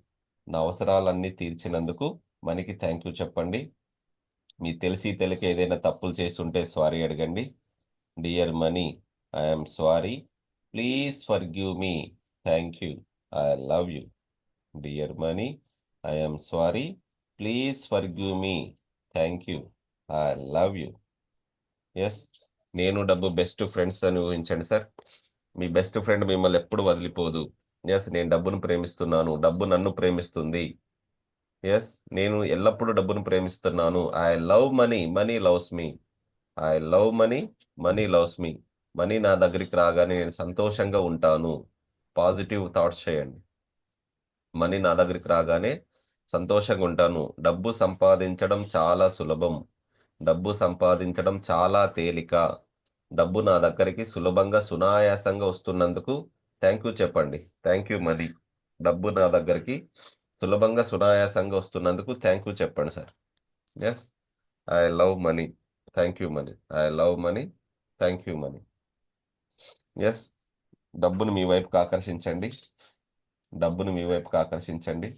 నా అవసరాలన్నీ తీర్చినందుకు మనకి thank you చెప్పండి. మీ తెలిసి తెలియక ఏదైనా తప్పులు చేస్తుంటే సారీ అడగండి. Dear money, I am sorry, please forgive me, thank you, I love you. Dear money, I am sorry, please forgive me, thank you, I love you. Yes, నేను డబ్బు బెస్ట్ ఫ్రెండ్స్ అని ఊహించండి సార్. మీ best friend మిమ్మల్ని ఎప్పుడు వదిలిపోదు. Yes, నేను డబ్బును ప్రేమిస్తున్నాను, డబ్బు నన్ను ప్రేమిస్తుంది. ఎస్, నేను ఎల్లప్పుడూ డబ్బును ప్రేమిస్తున్నాను. I love money, money loves me. I love money, money loves me. Money నా దగ్గరికి రాగానే నేను సంతోషంగా ఉంటాను. పాజిటివ్ థాట్స్ చేయండి. మనీ నా దగ్గరికి రాగానే సంతోషంగా ఉంటాను. డబ్బు సంపాదించడం చాలా సులభం. డబ్బు సంపాదించడం చాలా తేలిక. డబ్బు నా దగ్గరికి సులభంగా సునాయాసంగా వస్తున్నందుకు థ్యాంక్ యూ చెప్పండి. Thank you money. డబ్బు నా దగ్గరికి సులభంగా సునాయాసంగా వస్తున్నందుకు థ్యాంక్ యూ చెప్పండి sir. Yes, I love money. Thank you money. I love money. Thank you money. Yes, డబ్బును మీ వైపుకి ఆకర్షించండి. డబ్బును మీ వైపుకి ఆకర్షించండి.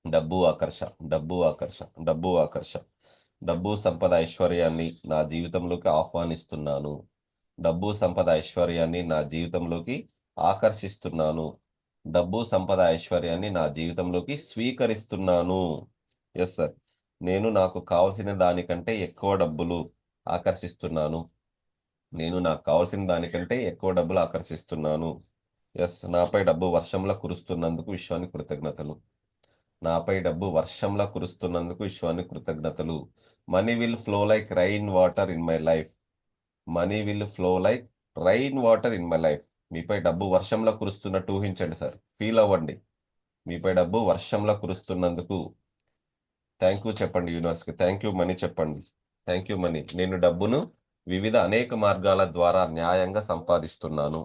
డబ్బు ఆకర్ష, డబ్బు ఆకర్ష, డబ్బు ఆకర్ష. డబ్బు సంపద ఐశ్వర్యాన్ని నా జీవితంలోకి ఆహ్వానిస్తున్నాను. డబ్బు సంపద ఐశ్వర్యాన్ని నా జీవితంలోకి ఆకర్షిస్తున్నాను. డబ్బు సంపద ఐశ్వర్యాన్ని నా జీవితంలోకి స్వీకరిస్తున్నాను. ఎస్ సార్, నేను నాకు కావలసిన దానికంటే ఎక్కువ డబ్బులు ఆకర్షిస్తున్నాను. నేను నాకు కావాల్సిన దానికంటే ఎక్కువ డబ్బులు ఆకర్షిస్తున్నాను. ఎస్, నాపై డబ్బు వర్షంలా కురుస్తున్నందుకు విశ్వానికి కృతజ్ఞతలు. నాపై డబ్బు వర్షంలా కురుస్తున్నందుకు విశ్వానికి కృతజ్ఞతలు. Money will flow like rain water in my life. Money will flow like rain water in my life. మీపై డబ్బు వర్షంలా కురుస్తున్నట్టు ఊహించండి సార్. ఫీల్ అవ్వండి. మీపై డబ్బు వర్షంలా కురుస్తున్నందుకు థ్యాంక్ యూ చెప్పండి. యూనివర్స్కి థ్యాంక్ యూ మనీ చెప్పండి. Thank you money. నేను డబ్బును వివిధ అనేక మార్గాల ద్వారా న్యాయంగా సంపాదిస్తున్నాను.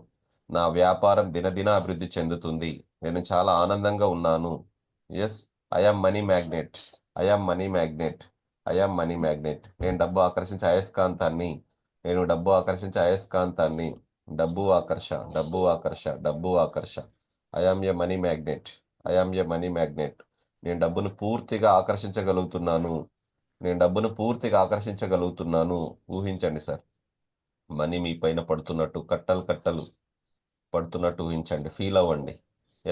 నా వ్యాపారం దినదిన అభివృద్ధి చెందుతుంది. నేను చాలా ఆనందంగా ఉన్నాను. Yes, I am money magnet. I am money magnet. I am money magnet. నేను డబ్బు ఆకర్షించే అయస్కాంతాన్ని. నేను డబ్బు ఆకర్షించే అయస్కాంతాన్ని. డబ్బు ఆకర్ష, డబ్బు ఆకర్ష, డబ్బు ఆకర్ష. I am a money magnet. I am a money magnet. నేను డబ్బును పూర్తిగా ఆకర్షించగలుగుతున్నాను. నేను డబ్బును పూర్తిగా ఆకర్షించగలుగుతున్నాను. ఊహించండి సార్. మనీ మీ పైన పడుతున్నట్టు, కట్టలు కట్టలు పడుతున్నట్టు ఊహించండి. ఫీల్ అవ్వండి.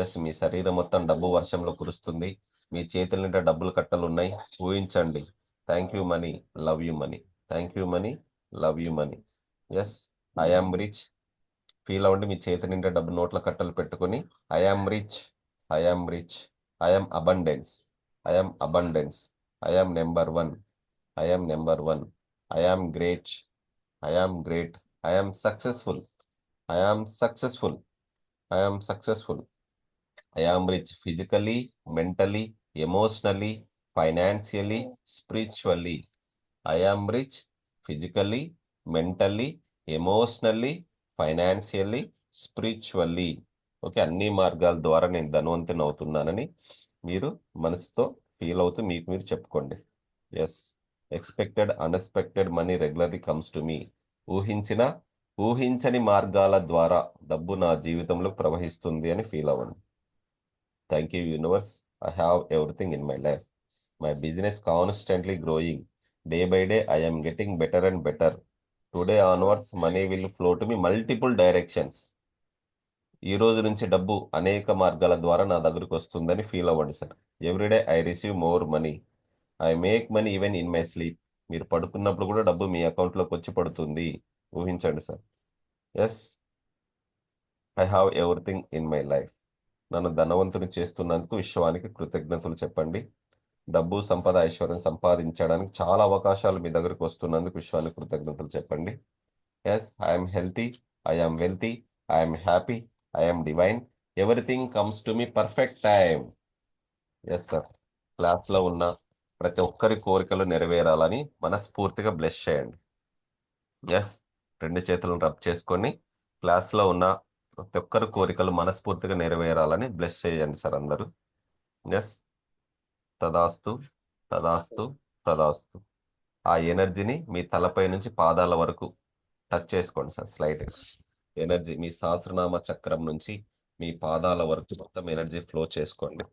ఎస్, మీ శరీరం మొత్తం డబ్బు వర్షంలో కురుస్తుంది. మీ చేతుల నిండా డబ్బులు కట్టలు ఉన్నాయి. ఊహించండి. Thank you money, love you money. Thank you money, love you money. Yes, I am rich. Feel అవ్వండి. మీ చేతి నిండా డబ్బు నోట్ల కట్టలు పెట్టుకొని I am rich, I am rich, I am abundance, I am abundance, I am number 1, I am number 1, I am great, I am great, I am successful, I am successful, I am successful. I am rich physically, mentally, emotionally, financially, spiritually. I am rich physically, mentally, emotionally, financially, spiritually. Okay, అన్ని మార్గాల ద్వారా నేను ధనవంతుని అవుతున్నానని మీరు మనసుతో feel అవుతూ మీకు మీరు చెప్పుకోండి. Yes, expected unexpected money regularly comes to me. ఊహించని మార్గాల ద్వారా డబ్బు నా జీవితంలో ప్రవహిస్తుంది అని ఫీల్ అవ్వండి. Thank you universe. I have everything in my life. My business constantly growing. Day by day, I am getting better and better. Today onwards, money will flow to me multiple directions. ఈ రోజు నుంచి డబ్బు అనేక మార్గాల ద్వారా నా దగ్గరకు వస్తుందని ఫీల్ అవ్వండి sir. Everyday I receive more money. I make money even in my sleep. మీరు పడుకున్నప్పుడు కూడా డబ్బు మీ అకౌంట్లోకి వచ్చి పడుతుంది. ఊహించండి sir. Yes, I have everything in my life. నన్ను ధనవంతుని చేస్తున్నందుకు విశ్వానికి కృతజ్ఞతలు చెప్పండి. డబ్బు సంపద ఐశ్వర్యం సంపాదించడానికి చాలా అవకాశాలు మీ దగ్గరకు వస్తున్నందుకు విశ్వానికి కృతజ్ఞతలు చెప్పండి. Yes, I'm healthy, I'm wealthy, I'm happy, I'm divine. Everything comes to me perfect time. Yes sir, క్లాస్లో ఉన్న ప్రతి ఒక్కరి కోరికలు నెరవేరాలని మనస్ఫూర్తిగా బ్లెస్ చేయండి. ఎస్, 2 చేతులను రబ్ చేసుకొని క్లాస్లో ఉన్న ప్రతి ఒక్కరి కోరికలు మనస్ఫూర్తిగా నెరవేరాలని బ్లెస్ చేయండి సార్ అందరూ. ఎస్, తదాస్తు, తదాస్తు, తదాస్తు. ఆ ఎనర్జీని మీ తలపై నుంచి పాదాల వరకు టచ్ చేసుకోండి సార్. స్లైడ్ ఎనర్జీ మీ సహస్రనామ చక్రం నుంచి మీ పాదాల వరకు మొత్తం ఎనర్జీ ఫ్లో చేసుకోండి.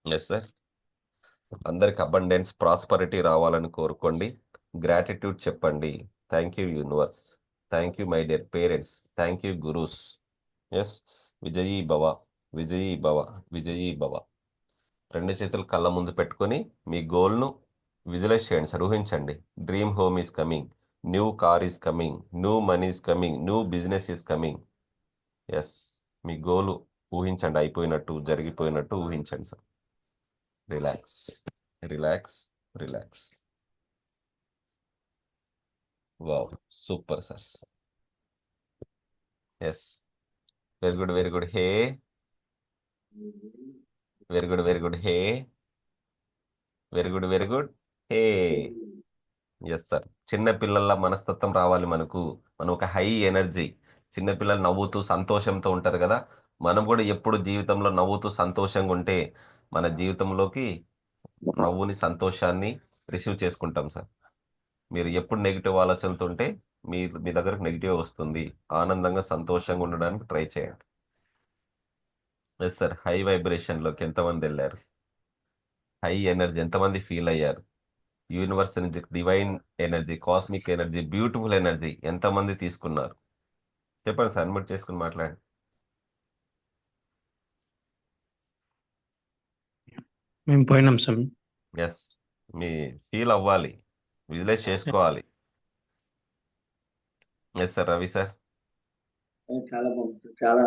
ఎస్ సార్, అందరికి అబండెన్స్ ప్రాస్పరిటీ రావాలని కోరుకోండి. గ్రాటిట్యూడ్ చెప్పండి. Thank you universe. Thank you my dear parents. Thank you gurus. Yes, విజయీ భవ, విజయీ భవ, విజయీ భవ. 2 చేతులు కళ్ళ ముందు పెట్టుకొని మీ గోల్ను విజువలైజ్ చేయండి సార్. ఊహించండి. Dream home is coming, new car is coming, new money is coming, new business is coming. Yes, మీ గోలు ఊహించండి, అయిపోయినట్టు, జరిగిపోయినట్టు ఊహించండి sir. Relax, relax, relax. Wow, super sir. Yes, very good, very good. Hey, very good, very good. Hey, very good, very good. Hey. Yes sir. చిన్న పిల్లల మనస్తత్వం రావాలి మనకు. మనం ఒక హై ఎనర్జీ. చిన్న పిల్లలు నవ్వుతూ సంతోషంతో ఉంటారు కదా, మనం కూడా ఎప్పుడు జీవితంలో నవ్వుతూ సంతోషంగా ఉంటే మన జీవితంలోకి నవ్వుని, సంతోషాన్ని రిసీవ్ చేసుకుంటాం సార్. మీరు ఎప్పుడు నెగిటివ్ ఆలోచనతో ఉంటే మీ దగ్గరకు నెగిటివ్ వస్తుంది. ఆనందంగా, సంతోషంగా ఉండడానికి ట్రై చేయండి. Yes sir. హై వైబ్రేషన్లోకి ఎంతమంది వెళ్ళారు? హై ఎనర్జీ ఎంతమంది ఫీల్ అయ్యారు? Universe energy, divine energy, cosmic energy, beautiful energy ఎంతమంది తీసుకున్నారు? చెప్పండి సార్, అన్మ్యూట్ చేసుకుని మాట్లాడండి. మేము పోయినాం సార్. ఎస్, మీ ఫీల్ అవ్వాలి, విజువలైజ్ చేసుకోవాలి. Yes sir. రవి సార్. చాలా బాగుంది, చాలా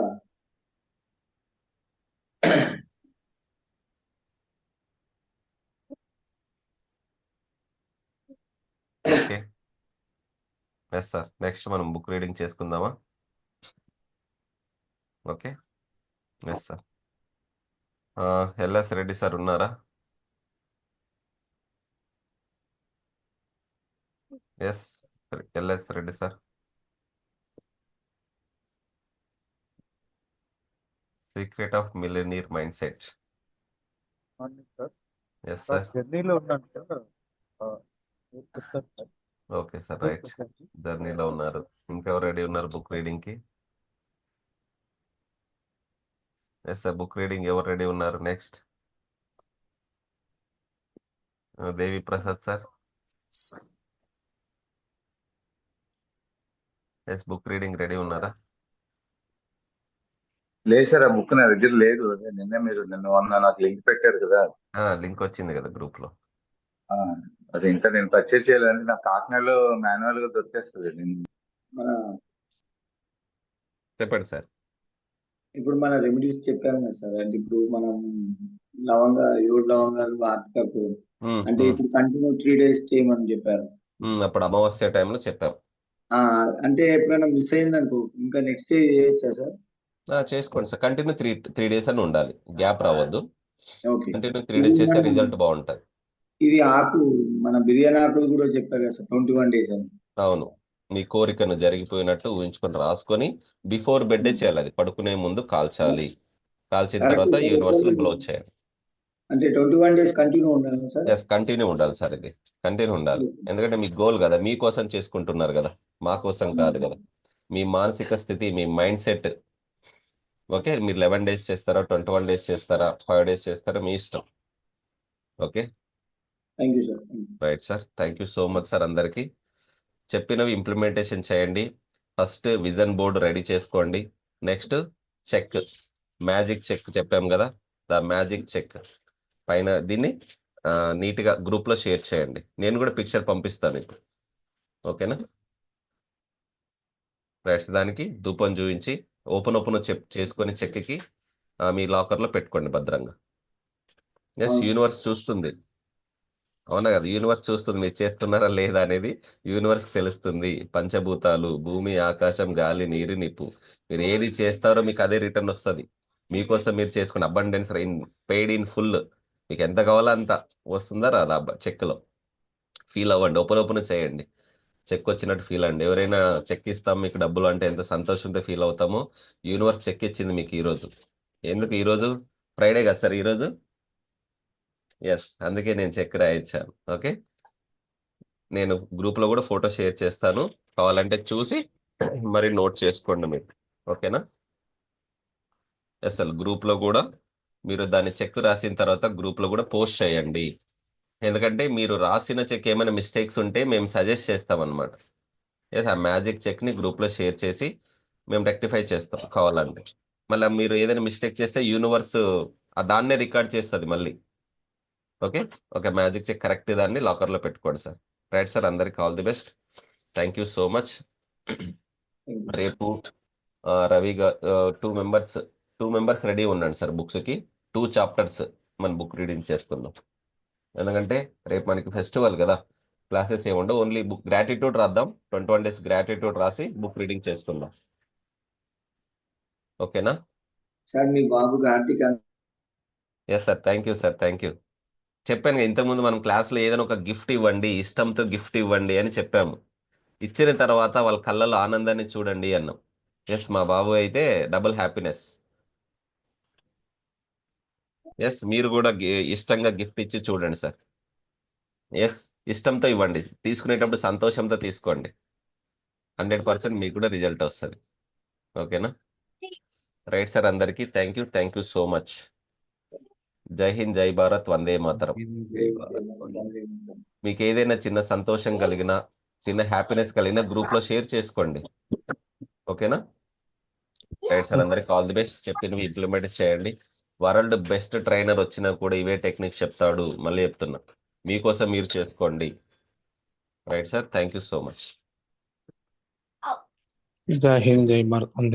ఓకే. Yes sir. నెక్స్ట్ మనం బుక్ రీడింగ్ చేసుకుందామా? Okay. Yes sir. LS Reddy sir ఉన్నారా? Yes, LS Reddy sir. Secret of millionaire mindset. Yes sir. జర్నీలో ఉన్నాను సార్. మీరు చెప్తారు సార్. Okay sir, right. జర్నీలో ఉన్నారు. ఇంకెవరు రెడీ ఉన్నారు బుక్ రీడింగ్ కి? Yes sir. బుక్ రీడింగ్ ఎవరు రెడీ ఉన్నారు? Next Devi Prasad sir. Yes, book reading ready ఉన్నారా? లేదు సార్, ఆ బుక్ నా దగ్గర లేదు. అదే నిన్న మొన్న నాకు లింక్ పెట్టారు కదా. లింక్ వచ్చింది కదా గ్రూప్ లో. ఆ, అది ఇంకా నేను పర్చేజ్ చేయాలంటే నాకు కాకినాడలో మాన్యువల్ గా దొరికేస్తుంది. మన చెప్పండి సార్. ఇప్పుడు మన రెమెడీస్ చెప్పాము కదా సార్. అంటే ఇప్పుడు మనం ఏడు లవంగాలు, ఆర్తికపు, అంటే ఇప్పుడు కంటిన్యూ 3 days చేయమని చెప్పారు. అప్పుడు అమావాస్య టైంలో చెప్పాం. అంటే ఎప్పుడైనా మిస్ అయిందనుకో ఇంకా నెక్స్ట్ డే చేయొచ్చా సార్? చేసుకోండి సార్. కంటిన్యూ త్రీ డేస్ అని ఉండాలి, గ్యాప్ రావద్దు. ఓకే. కంటిన్యూ 3 days చేస్తే రిజల్ట్ బాగుంటుంది. ఇది మన బిర్యానీ ఆకులు కూడా చెప్పారు కదా సార్, 21 days అని. అవును, మీ కోరికను జరిగిపోయినట్టు ఊహించుకొని రాసుకొని బిఫోర్ బెడ్ చేయాలి. అది పడుకునే ముందు కాల్చాలి. కాల్చిన తర్వాత యూనివర్స్ లో బ్లో చేయాలి. అంటే 21 days కంటిన్యూ ఉండాలి సార్? ఎస్, కంటిన్యూ ఉండాలి సార్. ఇది కంటిన్యూ ఉండాలి. ఎందుకంటే మీ గోల్ కదా, మీకోసం చేసుకుంటున్నారు కదా, మా కోసం కాదు కదా. మీ మానసిక స్థితి, మీ మైండ్ సెట్. ఓకే, మీరు 11 days చేస్తారా, 21 days చేస్తారా, 5 days చేస్తారా, మీ ఇష్టం. Okay, thank you sir. Right sir. Thank you so much sir. అందరికీ చెప్పినవి ఇంప్లిమెంటేషన్ చేయండి. ఫస్ట్ విజన్ బోర్డు రెడీ చేసుకోండి. నెక్స్ట్ చెక్, మ్యాజిక్ చెక్ చెప్పాం కదా, ద మ్యాజిక్ చెక్ పైన దీన్ని నీట్గా గ్రూప్లో షేర్ చేయండి. నేను కూడా పిక్చర్ పంపిస్తాను ఇప్పుడు. ఓకేనా? రైట్స్. దానికి ధూపం చూపించి ఓపెన్ చేసుకొని చెక్కి మీ లాకర్లో పెట్టుకోండి భద్రంగా. ఎస్, యూనివర్స్ చూస్తుంది. అవునా కదా, యూనివర్స్ చూస్తుంది మీరు చేస్తున్నారా లేదా అనేది. యూనివర్స్ తెలుస్తుంది. పంచభూతాలు, భూమి, ఆకాశం, గాలి, నీరు, నిప్పు, మీరు ఏది చేస్తారో మీకు అదే రిటర్న్ వస్తుంది. మీకోసం మీరు చేసుకున్న అబండెన్స్ పెయిడ్ ఇన్ ఫుల్, మీకు ఎంత కావాలో అంత వస్తుందా రాదా చెక్లో. ఫీల్ అవ్వండి, ఓపెన్ చేయండి. చెక్ వచ్చినట్టు ఫీల్ అండి. ఎవరైనా చెక్ ఇస్తాం మీకు డబ్బులు అంటే ఎంత సంతోషంతో ఫీల్ అవుతామో, యూనివర్స్ చెక్ ఇచ్చింది మీకు ఈరోజు. ఎందుకు? ఈరోజు ఫ్రైడే కదా సార్, ఈరోజు. ఎస్, అందుకే నేను చెక్ రాయించాను. ఓకే, నేను గ్రూప్లో కూడా ఫోటో షేర్ చేస్తాను, కావాలంటే చూసి మరి నోట్ చేసుకోండి మీరు. ఓకేనా? అసలు గ్రూప్లో కూడా మీరు దాన్ని చెక్ రాసిన తర్వాత గ్రూప్లో కూడా పోస్ట్ చేయండి. ఎందుకంటే మీరు రాసిన చెక్ ఏమైనా మిస్టేక్స్ ఉంటే మేము సజెస్ట్ చేస్తామన్నమాట. ఎస్, ఆ మ్యాజిక్ చెక్ని గ్రూప్లో షేర్ చేసి మేము రెక్టిఫై చేస్తాం కావాలంటే. మళ్ళీ మీరు ఏదైనా మిస్టేక్ చేస్తే యూనివర్స్ దాన్నే రికార్డ్ చేస్తుంది మళ్ళీ. Okay, okay. Magic check correct దాన్ని లాకర్లో పెట్టుకోండి సార్. Right sir. అందరికి all the best. Thank you so much. రేపు రవి 2 members 2 మెంబర్స్ రెడీ ఉండండి సార్ బుక్స్కి. 2 చాప్టర్స్ మన బుక్ రీడింగ్ చేసుకుందాం. ఎందుకంటే రేపు మనకి ఫెస్టివల్ కదా, క్లాసెస్ ఏముండవు, ఓన్లీ బుక్ గ్రాటిట్యూడ్ రాద్దాం. 21 days గ్రాటిట్యూడ్ రాసి బుక్ రీడింగ్ చేసుకుందాం. ఓకేనా? సార్ మీ బాబుకి ఆర్థిక yes sir, thank you sir, thank you. చెప్పాను కదా ఇంతకుముందు మనం క్లాస్లో ఏదైనా ఒక గిఫ్ట్ ఇవ్వండి, ఇష్టంతో గిఫ్ట్ ఇవ్వండి అని చెప్పాము. ఇచ్చిన తర్వాత వాళ్ళ కళ్ళలో ఆనందాన్ని చూడండి అన్నాం. ఎస్, మా బాబు అయితే డబుల్ హ్యాపీనెస్. ఎస్, మీరు కూడా ఇష్టంగా గిఫ్ట్ ఇచ్చి చూడండి సార్. ఎస్, ఇష్టంతో ఇవ్వండి, తీసుకునేటప్పుడు సంతోషంతో తీసుకోండి. 100% మీకు కూడా రిజల్ట్ వస్తుంది. ఓకేనా? రైట్ సార్, అందరికీ థ్యాంక్ యూ సో మచ్. జై హింద్, జై భారత్, వందే మాతరం. మీకు ఏదైనా చిన్న సంతోషం కలిగినా, చిన్న హ్యాపీనెస్ కలిగినా గ్రూప్లో షేర్ చేసుకోండి. ఓకేనా? రైట్ సార్, అందరికి ఆల్ ది బెస్ట్. చెప్పినవి ఇంప్లిమెంట్ చేయండి. వరల్డ్ బెస్ట్ ట్రైనర్ వచ్చినా కూడా ఇవే టెక్నిక్స్ చెప్తాడు. మళ్ళీ చెప్తున్నా, మీకోసం మీరు చేసుకోండి. Right sir, thank you so much. జై హింద్, జై భారత్.